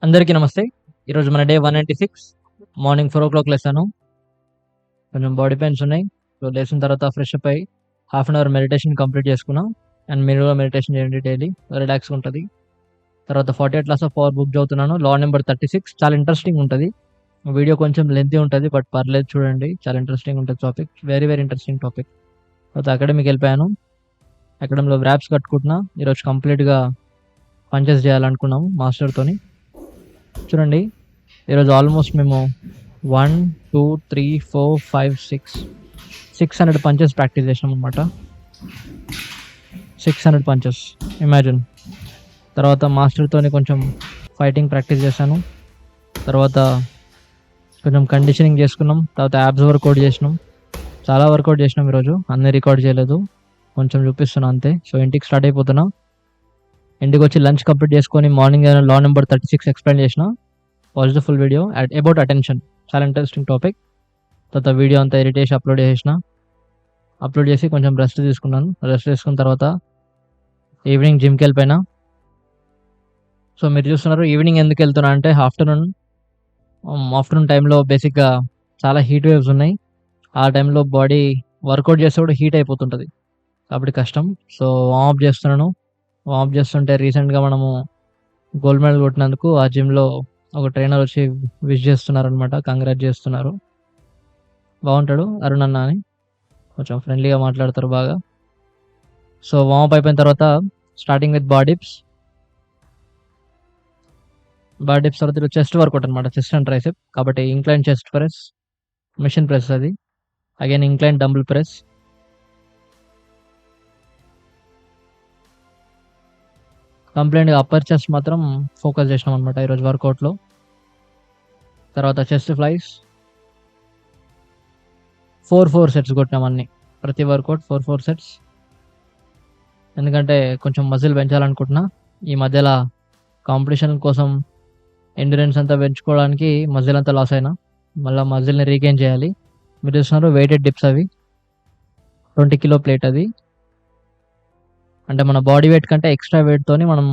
అందరికీ నమస్తే. ఈరోజు మన డే 196 మార్నింగ్ 4:00 లేసాను. కొంచెం బాడీ పెయిన్స్ ఉన్నాయి. సో, లేసిన తర్వాత ఫ్రెష్ అప్ అయ్యి half an hour meditation complete చేసుకున్నా. అండ్ మీరు కూడా మెడిటేషన్ చేయండి డైలీ. రిలాక్స్‌గా ఉంటది. తర్వాత 48 లాస్ ఆఫ్ పవర్ బుక్ చదువుతున్నాను. లా నంబర్ 36 చాలా ఇంట్రెస్టింగ్ ఉంటది. వీడియో కొంచెం లెంతీ ఉంటది. బట్ పర్లేదు చూడండి. చాలా ఇంట్రెస్టింగ్ ఉంటది topic. Very very interesting topic. తర్వాత అకాడమీకెళ్ళిపోయాను. అకాడమీలో వ్రాప్స్ కట్టుకుంటున్నా. ఈరోజు కంప్లీట్‌గా పంచెస్ చేయాలనుకున్నాము మాస్టర్‌తోని. చూడండి ఈరోజు ఆల్మోస్ట్ మేము 1, 2, 3, 4, 5, 600 పంచెస్ ప్రాక్టీస్ చేసినామనమాట. 600 punches imagine. తర్వాత మాస్టర్‌తోని కొంచెం ఫైటింగ్ ప్రాక్టీస్ చేశాను. తర్వాత కొంచెం కండిషనింగ్ చేసుకున్నాం. తర్వాత యాబ్స్ వర్కౌట్ చేసినాం. చాలా వర్కౌట్ చేసినాం ఈరోజు. అన్నీ రికార్డ్ చేయలేదు. కొంచెం చూపిస్తున్నా అంతే. సో, ఇంటికి స్టార్ట్ అయిపోతున్నా. ఇంటికొచ్చి లంచ్ కంప్లీట్ చేసుకొని మార్నింగ్ లా నంబర్ 36 ఎక్స్‌ప్లెయిన్ చేసిన. Watch the full video about attention. చాలా ఇంట్రెస్టింగ్ టాపిక్. తర్వాత వీడియో అంతా ఎడిట్ చేసి అప్లోడ్ చేసేసిన. అప్లోడ్ చేసి కొంచెం రెస్ట్ తీసుకున్నాను. రెస్ట్ తీసుకున్న తర్వాత ఈవినింగ్ జిమ్‌కెళ్ళిపోయినా. సో, మీరు చూస్తున్నారు ఈవినింగ్ ఎందుకెళ్తున్నా అంటే ఆఫ్టర్‌నూన్ టైంలో బేసిక్‌గా చాలా హీట్ వేవ్స్ ఉన్నాయి. ఆ టైంలో బాడీ వర్కౌట్ చేస్తే కూడా హీట్ అయిపోతుంటది. కాబట్టి కష్టం. సో, వార్మప్ చేస్తున్నాను. వార్మప్ చేస్తుంటే రీసెంట్‌గా మనము గోల్డ్ మెడల్ కొట్టినందుకు ఆ జిమ్‌లో ఒక ట్రైనర్ వచ్చి విష్ చేస్తున్నారనమాట. కంగ్రాట్ చేస్తున్నారు. బాగుంటాడు అరుణ్ అన్న అని. కొంచెం ఫ్రెండ్లీగా మాట్లాడతారు బాగా. సో, వార్మప్ అయిపోయిన తర్వాత starting with body dips. Body dips తర్వాత చెస్ట్ వర్కౌట్ అనమాట. Chest and tricep. కాబట్టి incline chest press, machine press అది. Again incline dumbbell press. కంప్లీట్‌గా అప్పర్ చెస్ట్ మాత్రం ఫోకస్ చేసినాం అనమాట ఈరోజు వర్కౌట్‌లో. తర్వాత చెస్ట్ ఫ్లైస్ 4 సెట్స్ కొట్టినాం అన్నీ. ప్రతి వర్కౌట్ 4 సెట్స్. ఎందుకంటే కొంచెం మజిల్ పెంచాలనుకుంటున్నా. ఈ మధ్యల కాంపిటీషన్ కోసం ఎండ్యూరెన్స్ అంతా పెంచుకోవడానికి మజిల్ అంతా లాస్ అయినా. మళ్ళా మజిల్‌ని రీగెయిన్ చేయాలి. మీరు చూస్తున్నారు వెయిటెడ్ డిప్స్ అవి. 20 కిలో ప్లేట్ అది. అంటే మన బాడీ వెయిట్ కంటే ఎక్స్‌ట్రా వెయిట్‌తోని మనం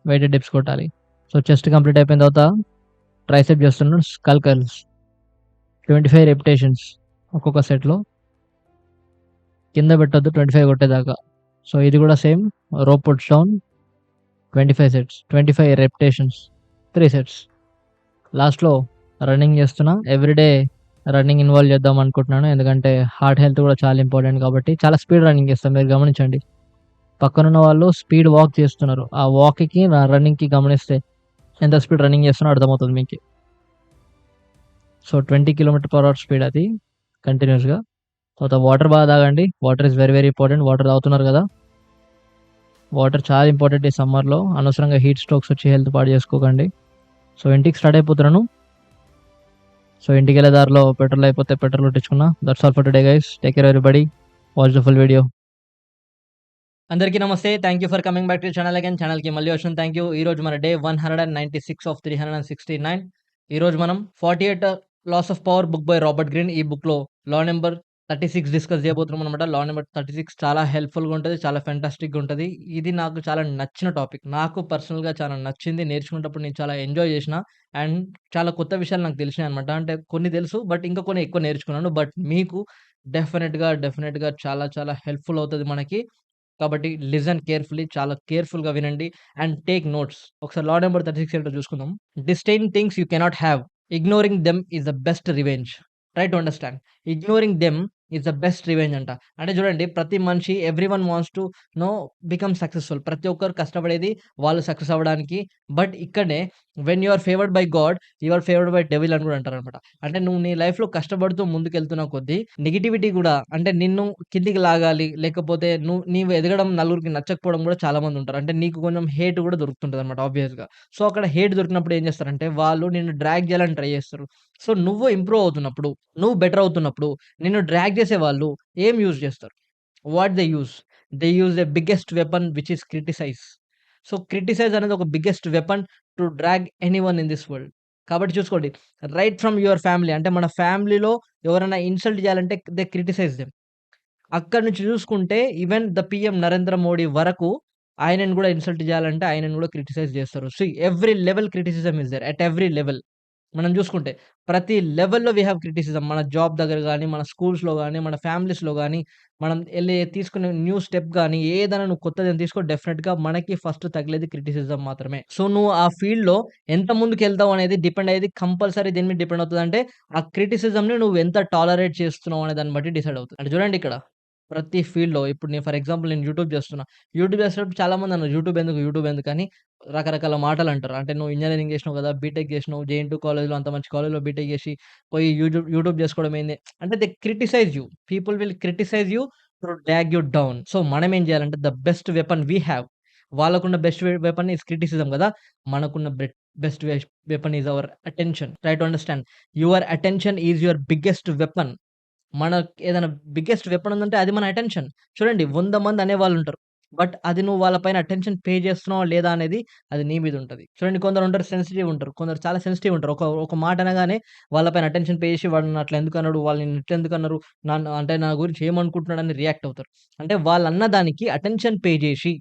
వెయిటెడ్ డిప్స్ కొట్టాలి. సో, చెస్ట్ కంప్లీట్ అయిపోయిన తర్వాత ట్రైసెప్ చేస్తున్నాను. స్కల్ కర్ల్స్ 25 రెపిటేషన్స్ ఒక్కొక్క సెట్‌లో. కింద పెట్టొద్దు 25 కొట్టేదాకా. సో, ఇది కూడా same rope puts down 25 sets. 25 repetitions 3 sets. లాస్ట్‌లో రన్నింగ్ చేస్తున్నా. ఎవ్రీడే రన్నింగ్ ఇన్వాల్వ్ చేద్దాం అనుకుంటున్నాను. ఎందుకంటే హార్ట్ హెల్త్ కూడా చాలా ఇంపార్టెంట్ కాబట్టి చాలా స్పీడ్ రన్నింగ్ చేస్తాను. మీరు గమనించండి. పక్కనున్న వాళ్ళు స్పీడ్ వాక్ చేస్తున్నారు. ఆ వాక్‌కి, నా రన్నింగ్‌కి గమనిస్తే ఎంత స్పీడ్ రన్నింగ్ చేస్తున్నానో అర్థమవుతుంది మీకి. సో, 20 కిలోమీటర్/అవర్ స్పీడ్ అది కంటిన్యూయస్‌గా. తర్వాత వాటర్ బాగా తాగండి. Water is very very important. Water తాగుతున్నారు కదా! వాటర్ చాలా ఇంపార్టెంట్ ఈ సమ్మర్‌లో. అనవసరంగా హీట్ స్ట్రోక్స్ వచ్చి హెల్త్ పాడు చేసుకోకండి. సో, ఇంటికి స్టార్ట్ అయిపోతున్నాను. సో, ఇంటికెళ్ళే దారిలో పెట్రోల్ అయిపోతే పెట్రోల్ కొట్టించుకున్నా. That's all for today guys. Take care everybody. Watch the full video. అందరికీ నమస్తే. Thank you for coming back to channel again. ఛానల్‌కి మళ్ళీ వచ్చిన థాంక్ యూ. ఈరోజు మన డే 196 ఆఫ్ 369. ఈరోజు మనం 48 laws of power book by Robert Greene. ఈ బుక్‌లో లా నంబర్ 36 డిస్కస్ చేయబోతున్నాం అనమాట. లా నంబర్ 36 చాలా హెల్ప్‌ఫుల్‌గా ఉంటది. చాలా ఫెంటాస్టిక్‌గా ఉంటది. ఇది నాకు చాలా నచ్చిన టాపిక్. నాకు పర్సనల్‌గా చాలా నచ్చింది. నేర్చుకునేటప్పుడు నేను చాలా ఎంజాయ్ చేసిన. అండ్ చాలా కొత్త విషయాలు నాకు తెలిసినాయన్నమాట. అంటే కొన్ని తెలుసు. బట్ ఇంకా కొన్ని ఎక్కువ నేర్చుకున్నాను. బట్ మీకు డెఫినిట్‌గా చాలా చాలా హెల్ప్‌ఫుల్ అవుతది మనకి. కాబట్టి లిజన్ కేర్‌ఫుల్లీ, చాలా కేర్‌ఫుల్‌గా వినండి అండ్ టేక్ నోట్స్. ఒకసారి లా నంబర్ 36 ఏంటో చూసుకుందాం. Disdain things you cannot have. Ignoring them is the best revenge. Try to understand. Ignoring them is the best revenge అంట. అంటే చూడండి, ప్రతి మనిషి everyone wants to know become successful. ప్రతి ఒక్కరు కష్టపడేది వాళ్ళు సక్సెస్ అవ్వడానికి. బట్ ఇక్కడనే when you are favoured by god, you are favoured by devil అని కూడా అంటారనమాట. అంటే నువ్వు నీ లైఫ్‌లో కష్టపడుతూ ముందుకెళ్తున్న కొద్దీ నెగటివిటీ గూడా, అంటే నిన్ను కిందికి లాగాలి, లేకపోతే నీవు ఎదగడం నలుగురికి నచ్చకపోవడం గూడా చాలామంది ఉంటారు. అంటే నీకు కొంచెం హేట్ గూడా దొరుకుతుంటదనమాట ఆబ్వియస్‌గా. సో, అక్కడ హేట్ దొరికినప్పుడు ఏం చేస్తారంటే, వాళ్ళు నిన్ను డ్రాగ్ చేయాలని ట్రై చేస్తారు. సో, నువ్వు ఇంప్రూవ్ అవుతున్నప్పుడు, నువ్వు బెటర్ అవుతున్నప్పుడు, నిన్ను డ్రాగ్ చేసేవాళ్ళు ఏం యూజ్ చేస్తారు? What they use? They use the biggest weapon which is criticize. So, criticize అనేది ఒక biggest weapon to drag anyone in this world. కాబట్టి చూసుకోండి, రైట్ ఫ్రమ్ యువర్ ఫ్యామిలీ, అంటే మన ఫ్యామిలీలో ఎవరైనా ఇన్సల్ట్ చేయాలంటే దే క్రిటిసైజ్ దెమ్. అక్కడి నుంచి చూసుకుంటే even the PM Narendra Modi వరకు ఆయనని గూడా ఇన్సల్ట్ జేయాలంటే ఆయనని గూడా క్రిటిసైజ్ జేస్తారు. Every level criticism is there. At every level. మనం జూసుకుంటే ప్రతి లెవెల్‌లో వి హావ్ క్రిటిసిజం. మన జాబ్ దగ్గర గాని, మన స్కూల్స్‌లో గాని, మన ఫ్యామిలీస్‌లో గాని, మనం తీసుకునే న్యూ స్టెప్ గాని, ఏదైనా నువ్వు కొత్తదేమైనా తీసుకో డెఫినిట్‌గా మనకి ఫస్ట్ తగిలేది క్రిటిసిజం మాత్రమే. సో, నువ్వు ఆ ఫీల్డ్‌లో ఎంత ముందుకెళ్తావు అనేది డిపెండ్ అయ్యేది కంపల్సరీ దేని మీద డిపెండ్ అవుతదంటే, ఆ క్రిటిసిజంని నువ్వు ఎంత టాలరేట్ చేస్తున్నావు అనే దాన్ని బట్టి డిసైడ్ అవుతది. అంటే చూడండి ఇక్కడ ప్రతి ఫీల్డ్‌లో ఇప్పుడు నేను ఫర్ ఎగ్జాంపుల్ నేను యూట్యూబ్ చేస్తున్నా. యూట్యూబ్ చేసేటప్పుడు చాలామంది అన్నారు యూట్యూబ్ ఎందుకని రకరకాల మాటలంటారు. అంటే నువ్వు ఇంజినీరింగ్ చేసినావు కదా! బీటెక్ చేసినావు. జేఎన్‌టూ కాలేజ్‌లో అంత మంచి కాలేజ్‌లో బీటెక్ చేసి పోయి యూట్యూబ్ చేసుకోవడం ఏంది? అంటే they criticize you. People will criticize you to drag you down. So, మనం ఏం చేయాలంటే the best weapon we have. వాళ్ళకున్న బెస్ట్ వెపన్ ఈస్ క్రిటిసిజం కదా! మనకున్న best weapon is our attention. Try to understand. Your attention is your biggest weapon. మనకేదైనా biggest weapon ఉందంటే అది మన అటెన్షన్. చూడండి 100 మంది అనేవాళ్ళుంటారు. బట్ అది నువ్వు వాళ్ళ పైన అటెన్షన్ పే చేస్తున్నావా లేదా అనేది అది నీ మీద ఉంటది. చూడండి కొందరుంటారు సెన్సిటివ్ ఉంటారు. కొందరు చాలా సెన్సిటివ్ ఉంటారు. ఒక ఒక మాట అనగానే వాళ్ళ పైన అటెన్షన్ పే చేసి వాడు నన్ను అట్లా ఎందుకన్నాడు? వాళ్ళు నిన్ను ఇట్లా ఎందుకన్నారు? నన్ను అంటే నా గురించి ఏమనుకుంటున్నాడని రియాక్ట్ అవుతారు. అంటే వాళ్ళన్న దానికి అటెన్షన్ పే జేసి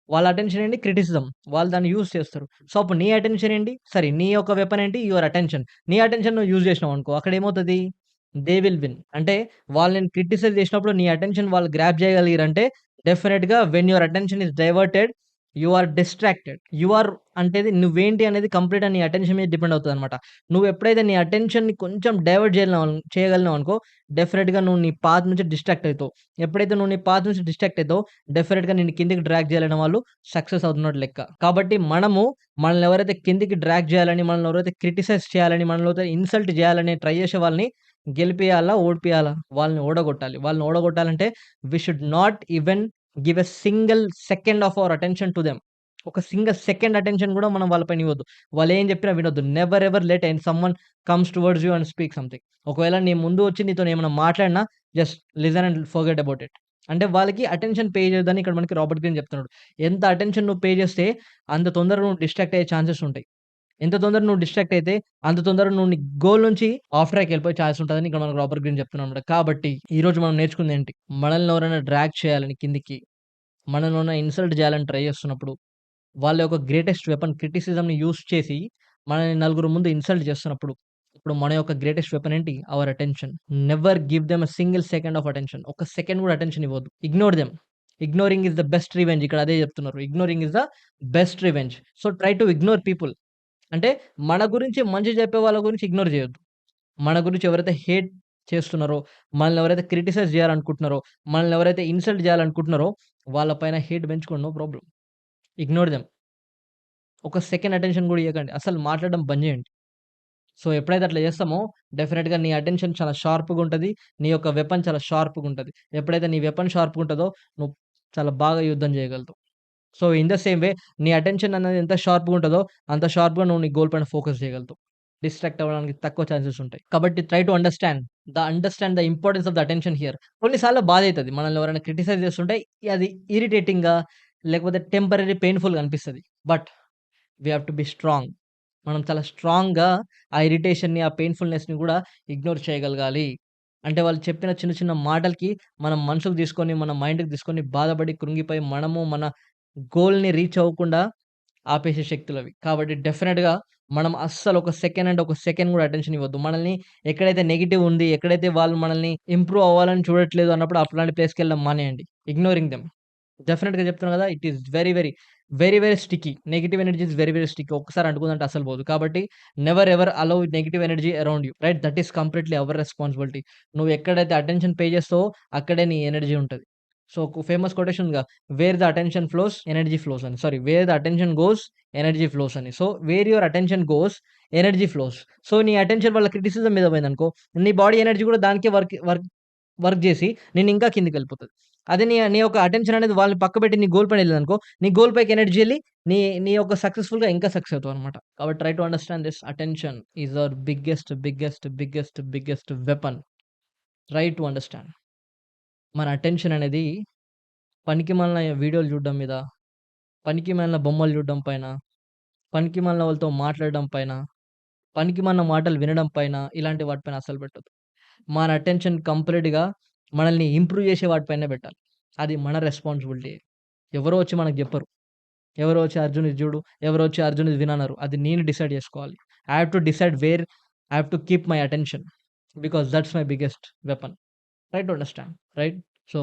వాళ్ళ అటెన్షన్ ఏంటి? క్రిటిసిజం. వాళ్ళు దాన్ని యూజ్ చేస్తారు. సో, అప్పుడు నీ అటెన్షన్ ఏంటి? సరే నీ యొక్క వెపన్ ఏంటి? Your attention. నీ అటెన్షన్ నువ్వు యూజ్ చేసినావనుకో అక్కడేమవుతది? They will win. అంటే వాళ్ళు నిన్ను క్రిటిసైజ్ చేసినప్పుడు నీ అటెన్షన్ వాళ్ళు గ్రాబ్ చేయగలిగిరంటే డెఫినిట్‌గా when your attention is diverted you are distracted. You are అంటేది నువ్వేంటి అనేది కంప్లీట్‌గా నీ అటెన్షన్ మీద డిపెండ్ అవుతదనమాట. నువ్వెప్పుడైతే నీ అటెన్షన్‌ని కొంచెం డైవర్ట్ చేయగలిగినావనుకో డెఫినిట్‌గా నువ్వు నీ పాత్ నుంచి డిస్ట్రాక్ట్ అయితావు. ఎప్పుడైతే నువ్వు నీ పాత్ నుంచి డిస్ట్రాక్ట్ అయితావో డెఫినిట్‌గా నిన్ను కిందకి డ్రాగ్ చేయాలనే వాళ్ళు సక్సెస్ అవుతున్నట్టు లెక్క. కాబట్టి మనల్ని ఎవరైతే కిందకి డ్రాగ్ చేయాలని, మనల్ని ఎవరైతే క్రిటిసైజ్ చేయాలని, మనల్ని ఎవరైతే ఇన్సల్ట్ చేయాలని ట్రై చేసే వాళ్ళని గెలిపియాలా? ఓడిపియాలా? వాళ్ళని ఓడగొట్టాలి. వాళ్ళని ఓడగొట్టాలంటే we should not even give a single second of our attention to them. ఒక సింగిల్ సెకండ్ అటెన్షన్ గూడా మనం వాళ్ళ పైన ఇవ్వద్దు. వాళ్ళేం చెప్పినా వినొద్దు. Never ever let someone comes towards you and speak something. ఒకవేళ నీ ముందు వచ్చి నీతోనేమన్నా మాట్లాడినా just listen and forget about it. అంటే వాళ్ళకి అటెన్షన్ పే చేయొద్దని ఇక్కడ మనకి రాబర్ట్ గ్రీన్ చెప్తున్నాడు. ఎంత అటెన్షన్ నువ్వు పే చేస్తే అంత తొందరగా నువ్వు డిస్ట్రాక్ట్ అయ్యే ఛాన్సెస్ ఉంటాయి. ఎంత తొందరగా నువ్వు డిస్ట్రాక్ట్ అయితే, అంత తొందరగా నువ్వు నీ గోల్ నుంచి ఆఫ్ ట్రాక్ ఎళ్ళిపోయే ఛాన్స్ ఉంటదని ఇక్కడ మనకు రాబర్ట్ గ్రీన్ చెప్తున్నాడన్నమాట. కాబట్టి ఈరోజు మనం నేర్చుకుందేంటి? మనల్ని ఎవరైనా డ్రాగ్ చేయాలని కిందకి, మనల్ని ఎవరైనా ఇన్సల్ట్ చేయాలని ట్రై చేస్తున్నప్పుడు, వాళ్ళ యొక్క గ్రేటెస్ట్ వెపన్ క్రిటిసిజంని యూజ్ చేసి, మనల్ని నలుగురు ముందు ఇన్సల్ట్ చేస్తున్నప్పుడు, ఇప్పుడు మన యొక్క గ్రేటెస్ట్ వెపన్ ఏంటి? Our attention. Never give them a single second of attention. ఒక సెకండ్ కూడా అటెన్షన్ ఇవ్వద్దు. Ignore them. Ignoring is the best revenge. ఇక్కడ అదే చెప్తున్నారు. Ignoring is the best revenge. So, try to ignore people. అంటే మన గురించి మంచి చెప్పే వాళ్ళ గురించి ఇగ్నోర్ చేయొద్దు. మన గురించి ఎవరైతే హేట్ చేస్తున్నారో, మనల్ని ఎవరైతే క్రిటిసైజ్ చేయాలనుకుంటున్నారో, మనల్ని ఎవరైతే ఇన్సల్ట్ చేయాలనుకుంటున్నారో, వాళ్ళ పైన హేట్ పెంచుకోండి. No problem. Ignore them. ఒక సెకండ్ అటెన్షన్ కూడా ఇయ్యకండి. అసలు మాట్లాడడం బంద్ చేయండి. సో, ఎప్పుడైతే అట్లా చేస్తామో డెఫినిట్‌గా నీ అటెన్షన్ చాలా షార్ప్‌గా ఉంటది. నీ యొక్క వెపన్ చాలా షార్ప్‌గా ఉంటది. ఎప్పుడైతే నీ వెపన్ షార్ప్‌గా ఉంటదో, నువ్వు చాలా బాగా యుద్ధం చేయగలుగుతావు. So, in the same way నీ అటెన్షన్ అనేది ఎంత షార్ప్‌గా ఉంటదో, అంత షార్ప్‌గా నువ్వు నీ గోల్ పైన ఫోకస్ చేయగలుగుతావు. డిస్ట్రాక్ట్ అవ్వడానికి తక్కువ ఛాన్సెస్ ఉంటాయి. కాబట్టి try to understand the importance of the attention here. కొన్ని సార్లు బాధైతది. మనల్ని ఎవరైనా క్రిటిసైజ్ చేస్తుంటే అది ఇరిటేటింగ్‌గా లేకపోతే టెంపరరీ పెయిన్‌ఫుల్‌గా అనిపిస్తది. But we have to be strong. మనం చాలా స్ట్రాంగ్‌గా ఆ ఇరిటేషన్‌ని, ఆ పెయిన్‌ఫుల్‌నెస్‌ని గూడా ఇగ్నోర్ చేయగలగాలి. అంటే వాళ్ళు చెప్పిన చిన్న చిన్న మాటలకి మనం మనసుకు తీసుకొని, మన మైండ్‌కి తీసుకొని బాధపడి, కృంగిపోయి మనము మన గోల్‌ని రీచ్ అవ్వకుండా ఆపేసే శక్తులవి. కాబట్టి డెఫినిట్‌గా మనం అస్సలు ఒక సెకండ్ అంటే ఒక సెకండ్ గూడా అటెన్షన్ ఇవ్వద్దు. మనల్ని ఎక్కడైతే నెగెటివ్ ఉంది, ఎక్కడైతే వాళ్ళు మనల్ని ఇంప్రూవ్ అవ్వాలని చూడట్లేదు అన్నప్పుడు అట్లాంటి ప్లేస్‌కెళ్ళడం మానేయండి. Ignoring them. డెఫినిట్‌గా చెప్తున్నా గదా! It is very sticky. Negative energy is very sticky. ఒక్కసారి అంటుకుందంటే అస్సలు పోదు. కాబట్టి never ever allow negative energy around you. Right? That is completely our responsibility. నువ్వు ఎక్కడైతే అటెన్షన్ పే చేస్తావో అక్కడే నీ ఎనర్జీ ఉంటది. సో, ఒక ఫేమస్ కొటేషన్ ఉందిగా where the attention flows energy flows అని. Sorry where the attention goes energy flows అని. So, where your attention goes energy flows. So, నీ అటెన్షన్ వాళ్ళ క్రిటిసిజం మీద పోయిందనుకో నీ బాడీ ఎనర్జీ కూడా దానికే వర్క్ వర్క్ వర్క్ జేసి నిన్నింకా కిందకెళ్ళిపోతది. అదే నీ నీ యొక్క అటెన్షన్ అనేది వాళ్ళని పక్కబెట్టి నీ గోల్ పైన ఎళ్ళిందనుకో, నీ గోల్ పైకి ఎనర్జీ ఎళ్లి నీ నీ యొక్క సక్సెస్‌ఫుల్‌గా ఇంకా సక్సెస్ అవుతావనమాట. కాబట్టి try to understand this attention is our biggest weapon. Try to understand. మన అటెన్షన్ అనేది పనికిమాలిన వీడియోలు చూడడం మీద, పనికిమాలిన బొమ్మలు చూడడం పైన, పనికిమాలిన వాళ్ళతో మాట్లాడడం పైన, పనికిమాలిన మాటలు వినడం పైన, ఇలాంటి వాటి పైన అస్సలు పెట్టొద్దు. మన అటెన్షన్ కంప్లీట్‌గా మనల్ని ఇంప్రూవ్ చేసే వాటి పైనే పెట్టాలి. అది మన రెస్పాన్సిబిలిటీ. ఎవరో వచ్చి మనకు జెప్పరు. ఎవరో వచ్చి అర్జున్ ఇది జూడు, ఎవరో వచ్చి అర్జున్ ఇది వినన్నారు. అది నేను డిసైడ్ జేసుకోవాలి. I have to decide where I have to keep my attention. Because that's my biggest weapon. Try to understand. Right? So,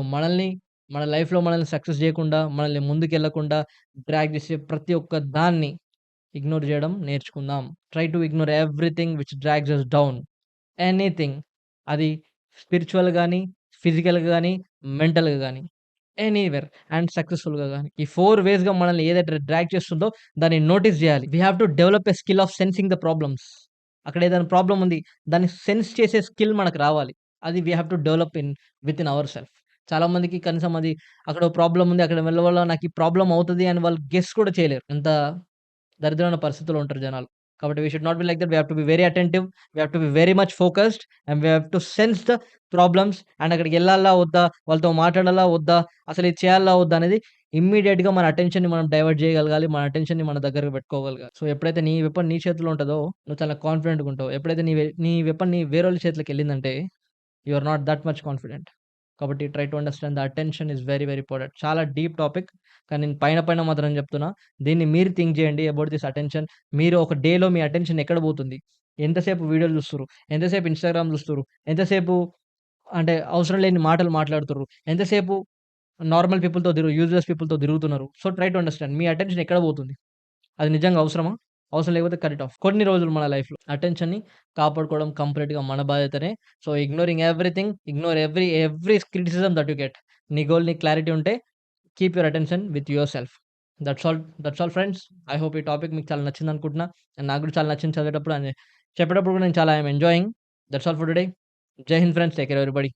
మన లైఫ్‌లో మనల్ని సక్సెస్ జేయకుండా, మనల్ని ముందుకెళ్ళకుండా డ్రాగ్ జేసే ప్రతి ఒక్క దాన్ని ఇగ్నోర్ జేయడం నేర్చుకుందాం. Try to ignore everything which drags us down. Anything. అది స్పిరిచ్యువల్ గాని, ఫిజికల్‌గా గాని, మెంటల్‌గా గాని. ఎనీవేర్ అండ్ సక్సెస్‌ఫుల్‌గా గాని. ఈ 4 వేస్‌గా మనల్ని ఏదైతే డ్రాగ్ చేస్తుందో దాన్ని నోటీస్ జేయాలి. We have to develop a skill of sensing the problems. అక్కడ ఏదైనా ప్రాబ్లమ్ ఉంది. దాన్ని సెన్స్ చేసే స్కిల్ మనకు రావాలి. అది we have to develop within our self. చాలా మందికి కనీసం అది అక్కడ ప్రాబ్లమ్ ఉంది. అక్కడ వెళ్ళడం వల్ల నాకు ఈ ప్రాబ్లమ్ అవుతది అని వాళ్ళు గెస్ కూడా చేయలేరు. ఎంత దరిద్రమైన పరిస్థితిలో ఉంటారు జనాలు. కాబట్టి we should not be like that. We have to be very attentive. We have to be very much focused and we have to sense the problems and అక్కడికెళ్ళాలా? వద్దా? వాళ్ళతో మాట్లాడాలా? వద్దా? అసలు ఇది చేయాలా? వద్దా? అనేది ఇమ్మీడియేట్‌గా మన అటెన్షన్‌ని మనం డైవర్ట్ చేయగలగాలి. మన అటెన్షన్‌ని మన దగ్గరకి పెట్టుకోగలగాలి. సో, ఎప్పుడైతే నీ వెపన్ నీ చేతిలో ఉంటదో నువ్వు చాలా కాన్ఫిడెంట్‌గా ఉంటావు. ఎప్పుడైతే నీ వెపన్ వేరోళ్ళ చేతిలోకెళ్ళిందంటే you are not that much confident. కాబట్టి try to understand the attention is very very important. చాలా డీప్ టాపిక్. కానీ నేను పైన మాత్రం చెప్తున్నా. దీన్ని మీరు థింక్ చేయండి అబౌట్ దిస్ అటెన్షన్. మీరు ఒక డేలో మీ అటెన్షన్ ఎక్కడ పోతుంది? ఎంతసేపు వీడియోలు చూస్తుర్రు? ఎంతసేపు ఇన్‌స్టాగ్రామ్ చూస్తుర్రు? ఎంతసేపు అంటే అవసరం లేని మాటలు మాట్లాడుతుర్రు? ఎంతసేపు నార్మల్ పీపుల్‌తో యూజ్‌లెస్ పీపుల్‌తో తిరుగుతున్నారు? So, try to understand. Me attention ఎక్కడ పోతుంది? అది నిజంగా అవసరమా? అవసరం లేకపోతే కట్ ఇట్ ఆఫ్. కొన్ని రోజులు మన లైఫ్‌లో అటెన్షన్‌ని కాపాడుకోవడం కంప్లీట్‌గా మన బాధ్యతనే. So, ignoring everything, ignore every criticism that you get. నీ గోల్ నీకు క్లారిటీ ఉంటే keep your attention with yourself. That's all friends. I hope ఈ టాపిక్ మీకు చాలా నచ్చిందనుకుంటున్నా. అండ్ నాకు కూడా చాలా నచ్చింది చదివేటప్పుడు అండ్ చెప్పేటప్పుడు కూడా నేను చాలా I am enjoying. That's all for today. జై హింద్ ఫ్రెండ్స్. Take care everybody.